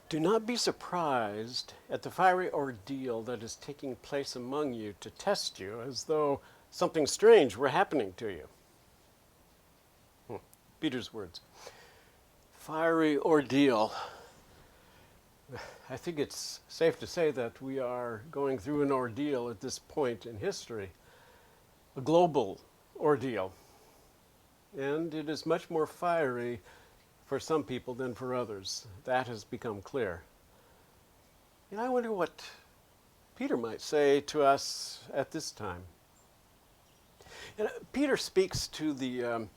Do not be surprised at the fiery ordeal that is taking place among you to test you as though something strange were happening to you. Peter's words. Fiery ordeal. I think it's safe to say that we are going through an ordeal at this point in history, a global ordeal. And it is much more fiery for some people than for others. That has become clear. And I wonder what Peter might say to us at this time. And Peter speaks to the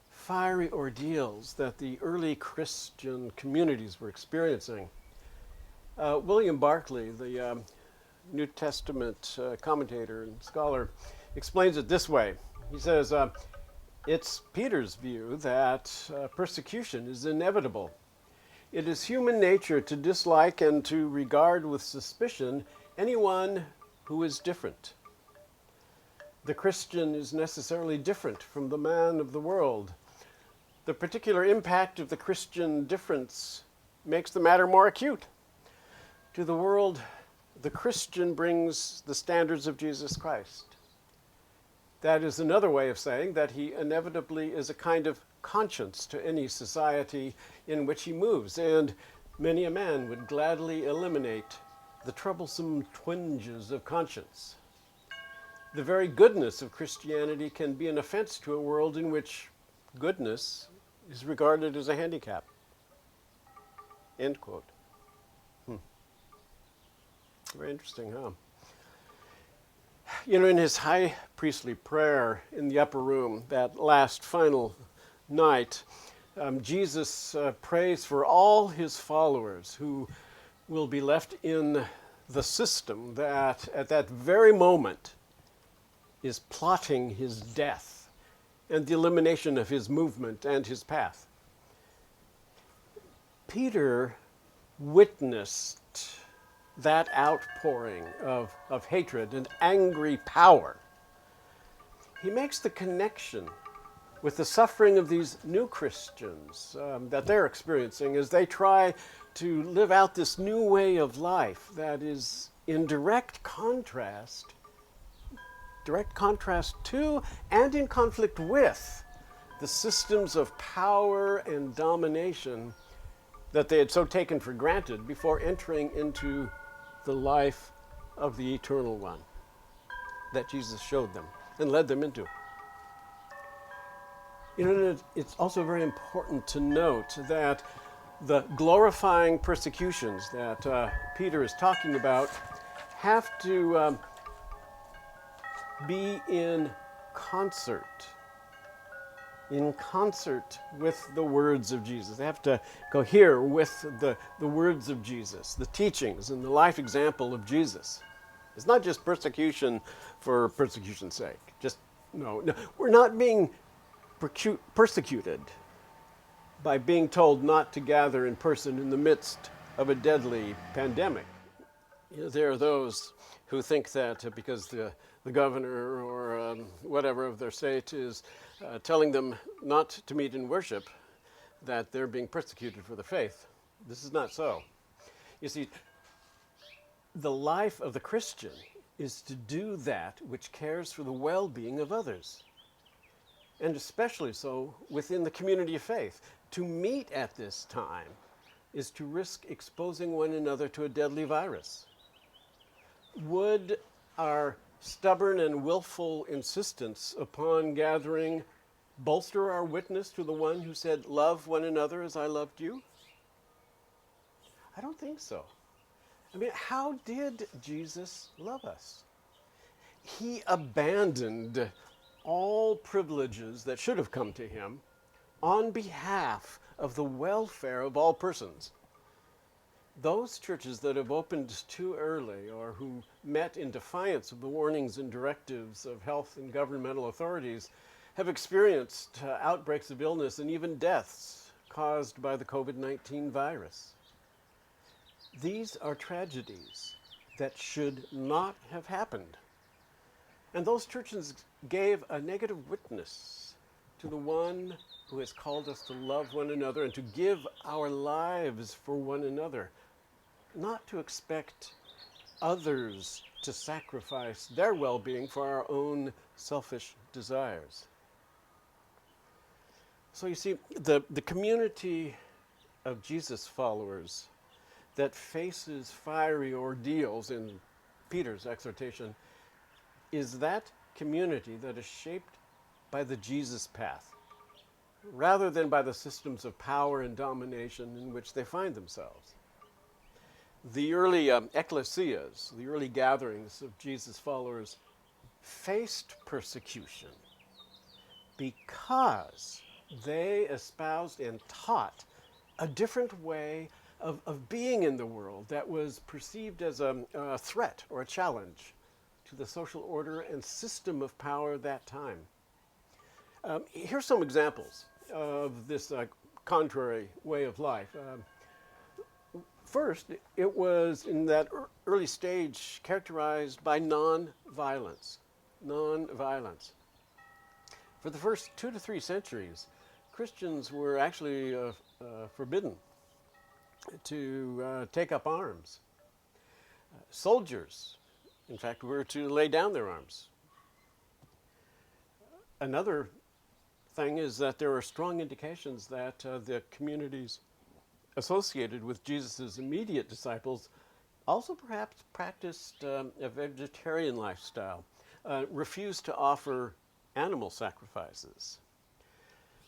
fiery ordeals that the early Christian communities were experiencing. William Barclay, the New Testament commentator and scholar, explains it this way. He says, it's Peter's view that persecution is inevitable. It is human nature to dislike and to regard with suspicion anyone who is different. The Christian is necessarily different from the man of the world. The particular impact of the Christian difference makes the matter more acute. To the world, the Christian brings the standards of Jesus Christ. That is another way of saying that he inevitably is a kind of conscience to any society in which he moves, and many a man would gladly eliminate the troublesome twinges of conscience. The very goodness of Christianity can be an offense to a world in which goodness is regarded as a handicap. End quote. Very interesting, huh? You know, in his high priestly prayer in the upper room, that last final night, Jesus prays for all his followers who will be left in the system that at that very moment is plotting his death and the elimination of his movement and his path. Peter witnessed that outpouring of hatred and angry power. He makes the connection with the suffering of these new Christians that they're experiencing as they try to live out this new way of life that is in direct contrast to and in conflict with the systems of power and domination that they had so taken for granted before entering into the life of the Eternal One that Jesus showed them and led them into. You know, it's also very important to note that the glorifying persecutions that Peter is talking about have to be in concert with the words of Jesus. They have to cohere with the words of Jesus, the teachings and the life example of Jesus. It's not just persecution for persecution's sake. No, we're not being persecuted by being told not to gather in person in the midst of a deadly pandemic. You know, there are those who think that because the governor or whatever of their state is telling them not to meet in worship, that they're being persecuted for the faith. This is not so. You see, the life of the Christian is to do that which cares for the well-being of others, and especially so within the community of faith. To meet at this time is to risk exposing one another to a deadly virus. Would our stubborn and willful insistence upon gathering bolster our witness to the one who said, "Love one another as I loved you"? I don't think so. I mean, how did Jesus love us? He abandoned all privileges that should have come to him on behalf of the welfare of all persons. Those churches that have opened too early or who met in defiance of the warnings and directives of health and governmental authorities have experienced outbreaks of illness and even deaths caused by the COVID-19 virus. These are tragedies that should not have happened. And those churches gave a negative witness to the one who has called us to love one another and to give our lives for one another. not to expect others to sacrifice their well-being for our own selfish desires. So you see, the community of Jesus followers that faces fiery ordeals in Peter's exhortation is that community that is shaped by the Jesus path, rather than by the systems of power and domination in which they find themselves. The early ecclesias, the early gatherings of Jesus followers, faced persecution because they espoused and taught a different way of being in the world that was perceived as a threat or a challenge to the social order and system of power of that time. Here's some examples of this contrary way of life. First, it was in that early stage characterized by non-violence. Non-violence. For the first 2 to 3 centuries, Christians were actually forbidden to take up arms. Soldiers, in fact, were to lay down their arms. Another thing is that there are strong indications that the communities associated with Jesus' immediate disciples also perhaps practiced a vegetarian lifestyle, refused to offer animal sacrifices.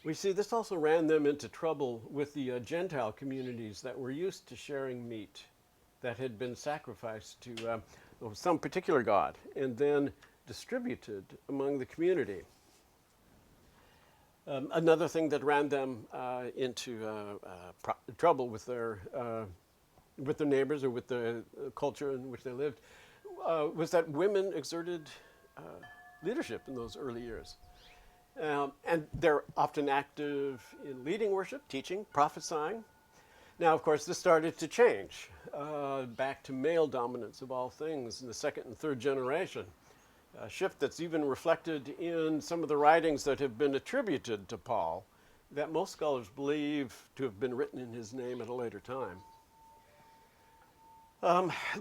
We see this also ran them into trouble with the Gentile communities that were used to sharing meat that had been sacrificed to some particular god and then distributed among the community. Another thing that ran them into trouble with their neighbors or with the culture in which they lived was that women exerted leadership in those early years. And they're often active in leading worship, teaching, prophesying. Now, of course, this started to change back to male dominance of all things in the second and third generation. A shift that's even reflected in some of the writings that have been attributed to Paul that most scholars believe to have been written in his name at a later time.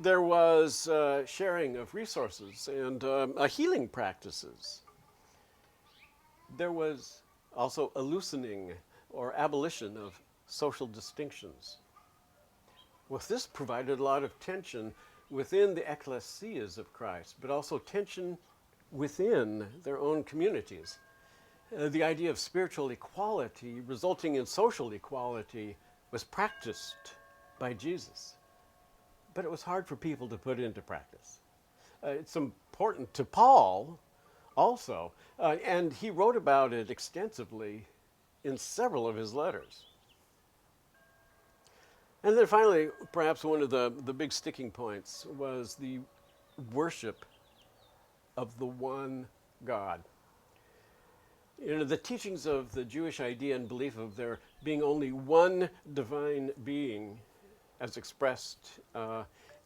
There was sharing of resources and healing practices. There was also a loosening or abolition of social distinctions. Well, this provided a lot of tension within the ecclesias of Christ, but also tension within their own communities. The idea of spiritual equality resulting in social equality was practiced by Jesus, but it was hard for people to put into practice. It's important to Paul also, and he wrote about it extensively in several of his letters. And then finally, perhaps one of the big sticking points was the worship of the one God. You know, the teachings of the Jewish idea and belief of there being only one divine being, as expressed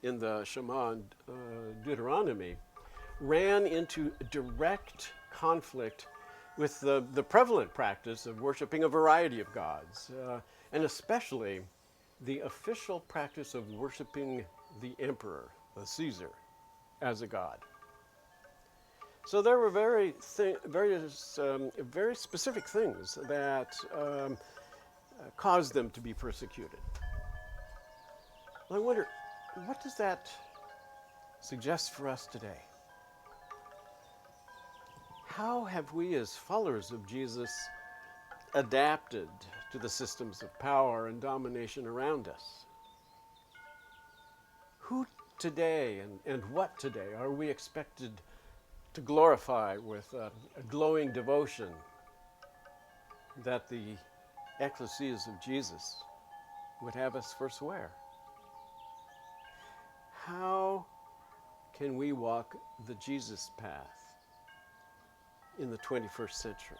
in the Shema and Deuteronomy, ran into direct conflict with the prevalent practice of worshiping a variety of gods, and especially the official practice of worshiping the emperor, the Caesar, as a god. So there were very specific things that caused them to be persecuted. Well, I wonder, what does that suggest for us today? How have we as followers of Jesus adapted to the systems of power and domination around us? Who today and what today are we expected to glorify with a glowing devotion that the ecclesias of Jesus would have us forswear? How can we walk the Jesus path in the 21st century?